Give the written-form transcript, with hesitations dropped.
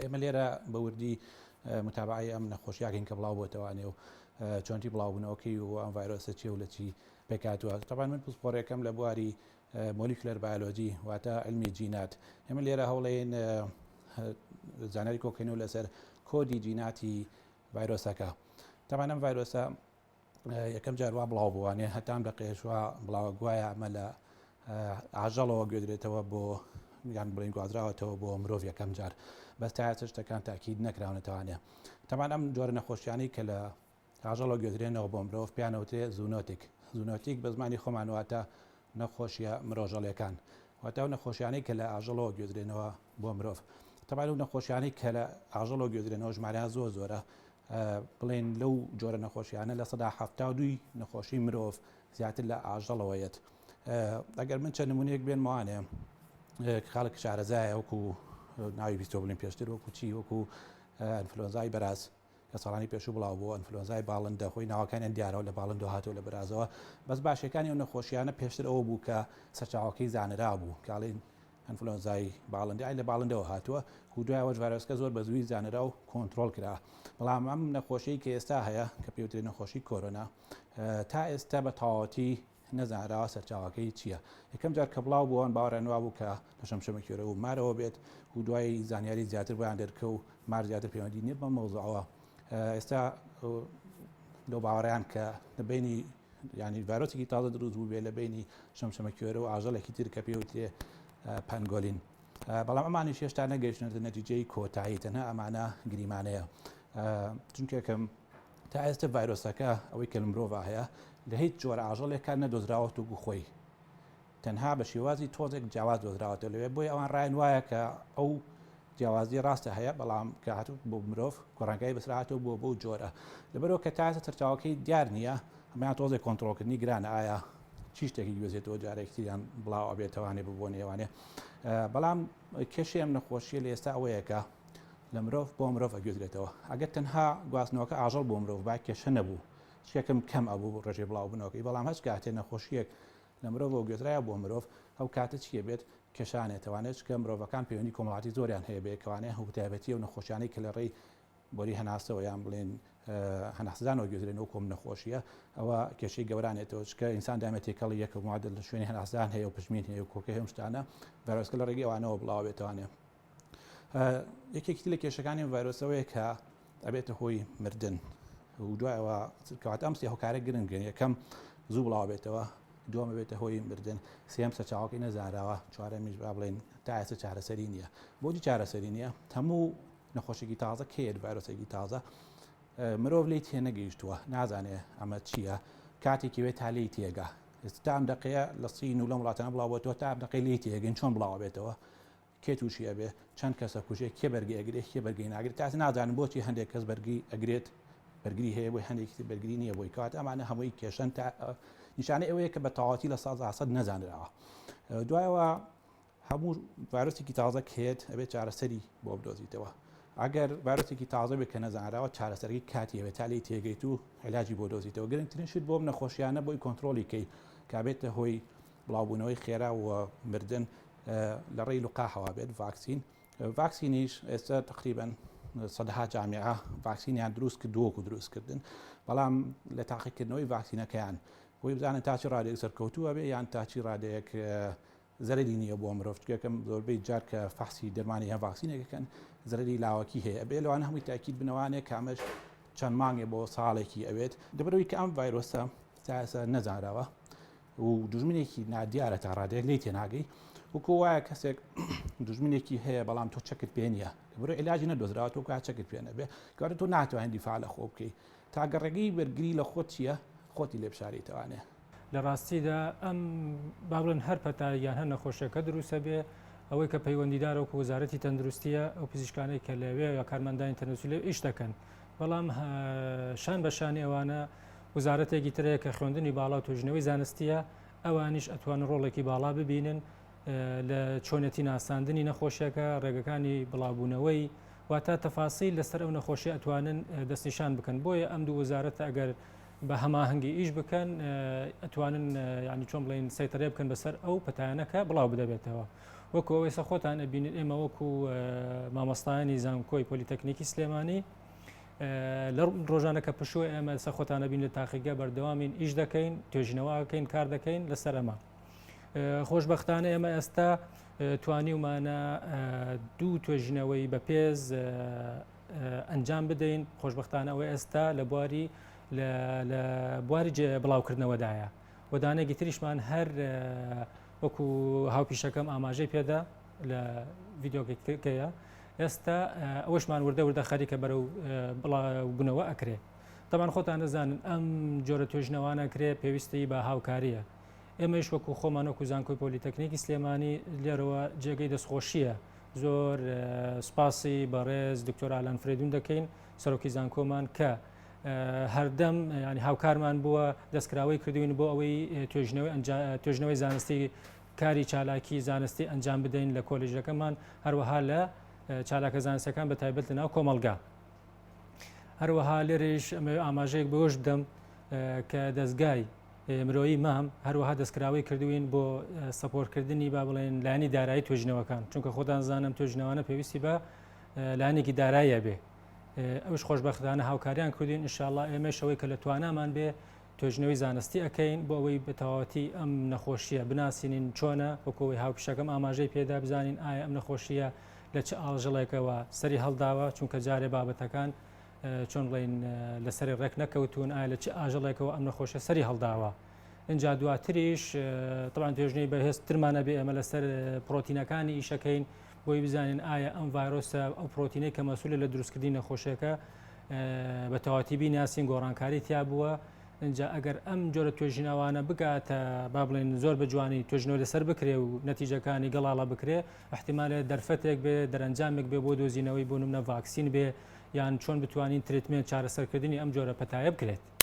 ئێمە لێرە بە وردی متابعی ئەم نەخۆشیاکەین کە بڵاو بۆتەوانێ و چۆنی بڵاوبوونەوەکەی و ئەم ڤایرۆسە چێ و لە چی پێکاتوە. تەبان من پسپۆڕێکەکەم لە بواری مۆلیکولەر بایۆلۆجی واتە علمی جینات. ئێمە لێرە هەوڵێن زانیاری کۆکەینەوە لەسەر کۆدی جیناتی ڤایرۆسەکە. تەبان ئەم ڤایرۆسە یەکەم جار وا بڵاو بووانێ هەتام لە قێشوا بڵاوە گوایە ئەمە لە ئاژەڵەوە گوێدرێتەوە بۆ یان بڵین گوازراوەتەوە بۆ مرۆڤ یەکەم جار بەس تا شتەکان تاکید نەکراونەتەوانێ. تەمان ئەم جۆرە نەخۆشیانی کە لە ئاژەڵەوە گوێدرێنەوە بۆ مرۆڤ پیانەوترێ زوونۆتیک بە زمانی خۆمان واتە نەخۆشیە مرۆژەڵیەکان واتە ئەو نەخۆشیانەی کە لە ئاژەڵەوە گوێدرێنەوە بۆ مرۆڤ. تەمان ئەو نەخۆشیانەی کە لە ئاژەڵەوە گوێدرێنەوە ژمارەیان زۆرە بڵێن لەو جۆرە نەخۆشیانە لە 1970 نەخۆشی مرۆڤ زیاتر لە ئاژەڵەوەیەت. ئەگەر من چەند نمونەیەک بێنمەوانێ خاڵک شارەزایە وەکو ناوی بیستۆ بڵین پێشتر وەکو چی وەکو ئەنفلۆنزای بەراز کە ساڵانی پێشوو بڵاو بووە ئەنفلۆنزای باڵندە خۆی ناوەکانیان دیارەوە لە باڵندۆ هاتەوە لە بەرازەوە بەس باشەکانی ئەو نەخۆشیانە پێشتر ئەوە بوو کە سەرچاوەکەی زانرا بوو کاڵین ئەنفلۆنزای باڵندی لە باڵندەوە هاتووە و دوایەوە ڤایرۆسەکە زۆر بە زووی زانرا و کۆنتڕۆڵ کرا. بەڵام ئەم نەخۆشیی کە ئێستا هەیە کە پێوترێ نەخۆشی کۆرۆنا تا ئێستا بە تەواوەتی نەزانراوە سەرچاوەکەی چییە. یەکەم جار کە بڵاو بووەوە باوەڕێن وا بوو کە لە شەمشەمەکوێرە و مارەوە بێت و دوای زانیاری زیاتر بۆیان دەرکە و مار زیاتر پەیوەندی نییە بە مەوزوعەوە. ئێستا لەو باوەڕیان کە لە بینی ینی ڤایرۆسێکی تازە دروست بوو بێ لە بینی شەمشەمەکوێرە و ئاژەڵێکی تر کە پێوترێ پەنگۆلین. بەڵام ئەمانی هێشتا نەگەیشتنە نەتیجەی کۆتایی تەنها ئەمانە گریمانەیە چونکەکەم تا ئێستا ڤایرۆسەکە ئەوەی کە مرۆڤ هەیە لە هیچ جۆرە ئاژەڵێکان نەدۆزراوەت و خۆی تەنها بە شێوازی تۆزێک جیاواز دۆزراوەتە لەوێ بۆی ئەوان ڕایان وایە کە ئەو جیاوازی ڕاستە هەیە بەڵام کە هاتوو بۆ مرۆڤ کۆڕانگای بەسراتەوە بۆ بەو جۆرە لەبەرەوە کە تا ئێستا سەرچاوەکەی دیار نییە ئەمەیان تۆزێک کۆنتڕۆڵکردنی گرانە ئایا چی شتێکی گوێزێتەوە جارێکیان بڵاو ئەبێتەوانێ ببووە نێوانێ. بەڵام کێشەی ئەم نەخۆشیە لە ئێستا ئەوەیەکە لە مرۆڤ بۆ مرۆڤ ئەگوێزرێتەوە ئەگەر تەنها گواستنەوەکە ئاژەڵ بۆ مرۆڤ با کێشە نەبوو شتێکم کەم ئەبوو ڕێژەی بڵاو بوونەوەکەی بەڵام هەچ کاتێ نەخۆشیەک لە مرۆڤەوە گوێزرایە بۆ مرۆڤ ئەو کاتە چیە بێت کێشانێتەوانێت کە مرۆڤەکان پەیوەندی کۆمەڵاتی زۆریان هەیە بێکەوانێ هەوتایبەتی و نەخۆشیانەی کە لە ڕێی بۆری هەناسەوە یان بڵێن هەناسدانەوە گوێزرێنەوە کۆم نەخۆشیە ئەوە کێشەی گەورانێتەوە چکە ئینسان دامە تێکەڵی یەکە معادل لە شوێنی هەناسدان هەیە و پشمین هەیە و کۆکەی هەم شتانە ڤایرۆسەکە لە ڕێگەی ئەوانەوە بڵاو بێتوانێ. یەکێکی لە کێشەکانی ڤایرۆسەوەیە کە ئەبێتە هۆی مردن و دوایەوە کەواتە ئەم سێ هۆکارە گرنگن یەکەم زوو بڵاو بێتەوە دووەمە بێتە هۆی مردن سێم سەرچاوەکەی نەزانراوە چوارەمیش با بڵێن تا ئێستا چارەسەری نییە. بۆچی چارەسەری نییە؟ هەموو نەخۆشێکی تازە کێت ڤایرۆسێکی تازە مرۆڤ لی تێنەگەیشتووە نازانێ ئەمە چییە کاتێکی وێت تا لی تێگا ئێستا ئەم دقەیە لە سین و لە وڵاتانە بڵاوەتەوە تا دقەی لی تێگەین چۆن بڵاو بێتەوە کێ تووشیە بێ چەند کەسە کوژێ کێ بەرگی ئەگرێت کێ بەرگی ناگرێت تا نازانم بۆچی هەندێک کەس بەرگی ئەگرێت بەرگری هەیە بۆی هەندێکی بەرگری نییە بۆی کات ئەمانە هەمووی کێشەن تا نیشانەی ئەوەیە کە بە تەواوەتی لە سازاسەد نەزانراوە. دوایەوە هەموو ڤایرۆسێکی تازە کێت ئەبێت چارەسەری بۆ بدۆزیتەوە ئەگەر ڤایرۆسێکی تازە بێت کە نەزانراوە چارەسەری کاتیەوێت تا لی تێگەیت و علاجی بۆ دۆزیتەوە. گرنگترین شت بۆم نەخۆشیانە بۆی کۆنتڕۆلی کەی کابێتە هۆی بڵاوبوونەوەی خێرا و مردن لە ڕێی لقاحەوە بێت ڤاکسینیش ئێستا تقریبا سەدەها جامیعە ڤاکسینیان دروست کردووەکو دروستکردن بەڵام لە تاقیکردنەوەی ڤاکسینەکەیان بۆی بزانن تاچی ڕادێک سەرکەوتووە بێ یان تاچی ڕادەیەک زەرری نییە بۆ مرۆڤ چکەکەم زۆربەی جار کە فەحسی دەرمانی هەیە ڤاکسینێکەکەن زەرری لاوەکی هەیە بێ لەوانە هەمووی تاکید بنەوانێت کامەش چەند مانگێ بۆ ساڵێکی ئەوێت دەبەرەوەی کە ئەم ڤایرۆسە ساسە نەزانراوە و دوژمنێکی نادیارە تا ڕادەیەک لی تێناگەی وەکو وایە کەسێک دوژمنێکی هەیە بەڵام تۆ چەکت پێ نییە لەبەرەوەی علاجی نەدۆزراوە تۆ کا چەکت پێ نەبێ کەواتە تۆ ناتوانین دیفاع لە خۆ بکەی تا گەڕێگەی بەرگری لە خۆت چییە خۆتی لێ بشاریتەوانێ. لە ڕاستیدا ئەم با بڵێن هەر پەتاریان هەر نەخۆشیەکە دروستە بێ ئەوەی کە پەیوەندیدارە و وەزارەتی تەندروستیە ئەو پزیشکانەی کە لەوێ یا کارمەندانی تەندروستی لێ ئیش دەکەن بەڵام شان بەشانی ئەوانە وەزارەتێکی ترەیە کە خوێندنی باڵا و توێژنەوەی زانستیە ئەوانیش ئەتوانن ڕۆڵێکی باڵا ببینن لە چۆنەتی ناساندنی نەخۆشیەکە ڕێگەکانی بڵاوبوونەوەی واتە تەفاسیل لەسەر ئەو نەخۆشی ئەتوانن دەستنیشان بکەن بۆیە ئەم دوو وەزارەتە ئەگەر بە هەماهەنگی ئیش بکەن ئەتوانن ینی چۆن بڵین سەیطرە بکەن بەسەر ئەو پەتایانەکە بڵاو بدەبێتەوە وەکو ئەوەی خۆتان ئەبینێت ئێمە وەکو مامۆستایانی زانکۆی پۆلیتەکنیکی سلێمانی لە ڕۆژانە کە پشووە ئێمە خۆتانە بین لە تاقیگە بەردەوامین ئیش دەکەین توێژینەوەکەین کار دەکەین لەسەر ئەمە خۆشبەختانە ئێمە ئێستا توانیومانە دوو توێژینەوەی بەپێز ئەنجام بدەین خۆشبەختانە ئەوەی ئێستا لە بواری بڵاوکردنەوەدایە وەدانێکی تریشمان هەر وەکو هاوپیشەکەم ئاماژەی پێدا لە ڤیددیۆکەیە ئێستا ئەوەشمان وردە خەریکە بەرەو بڵاوبوونەوە ئەکرێ تەمان خۆتان نەزانن ئەم جۆرە توێژنەوانە کرێ پێویستی بە هاوکاریە ئێمەش وەکو خۆمانەکو زانکۆی پۆلیتەکنیکی سلێمانی لێرەوە جێگەی دەستخۆشیە زۆر سپاسی بەڕێز دکتۆر ئالان فرێدون دەکەین سەرۆکی زانکۆمان کە هەردەم ینی هاوکارمان بووە دەستکراوەی کردوین بۆ ئەوەی توێژنەوەی زانستی کاری چالاکی زانستی ئەنجام بدەین لە کۆلیژەکەمان هەروەها لە چالاکە زانستیەکان بە تایبەت لەناو کۆمەلگا هەروەها لێرەش ئاماژەیەک بەوەش بدەم کە دەستگای مرۆیی مام هەروەها دەستکراوی کردوین بۆ سەپۆرتکردنی با بڵێن لایانی دارایی توێژنەوەکان چونکە خۆتان زانم توێژنەوانە پێویستی بە لایەنێکی داراییە بێ ئەوش خۆشبەختانە هاوکاریان کردوین ئینشاءڵڵا ئێمەشەوەی کە لە توانامان بێ توێژنەوەی زانستی ئەەکەین بۆ ئەوەی بەتەواوەتی ئەم نەخۆشیە بناسیین چۆنە وەکەوەی هاوپیشەکەم ئاماژەی پێدا بزانین ئایا ئەم نەخۆشیە لە چه ئاڵژەڵێکەوە سەری هەڵداوە چونکە جارێ بابەتەکان چۆن بڵین لەسەری ڕێک نەکەوتون ئایا لە چه ئاژەڵێکەوە ئەم نەخۆشە سەری هەڵداوە اینجا دواتریش طبعاً توێژنەی بەهێزترمانە بێ ئەمە لەسەر پرۆتینەکانی ئیشەکەین بۆی بزانین ئایا ئەم ڤایرۆسە ئەو پرۆتینەی کە مەسوولە لە دروستکردنی نەخۆشیەکە بە تەواوەتی بیناسین گۆڕانکاری تیا بووە اینجا ئەگەر ئەم جۆرە توێژینەوانە بگاتە با بڵێن زۆر بە جوانی توێژنەوە لەسەر بکرێ و نەتیجەکانی گەڵاڵە بکرێ احتیمالە دەرفەتێک بێ دەرەنجامێک بێ بۆ دۆزینەوەی بۆ نمونە ڤاکسین بێ یان چۆن بتوانین تریتمنت چارەسەرکردنی ئەم جۆرە پەتایە بکرێت.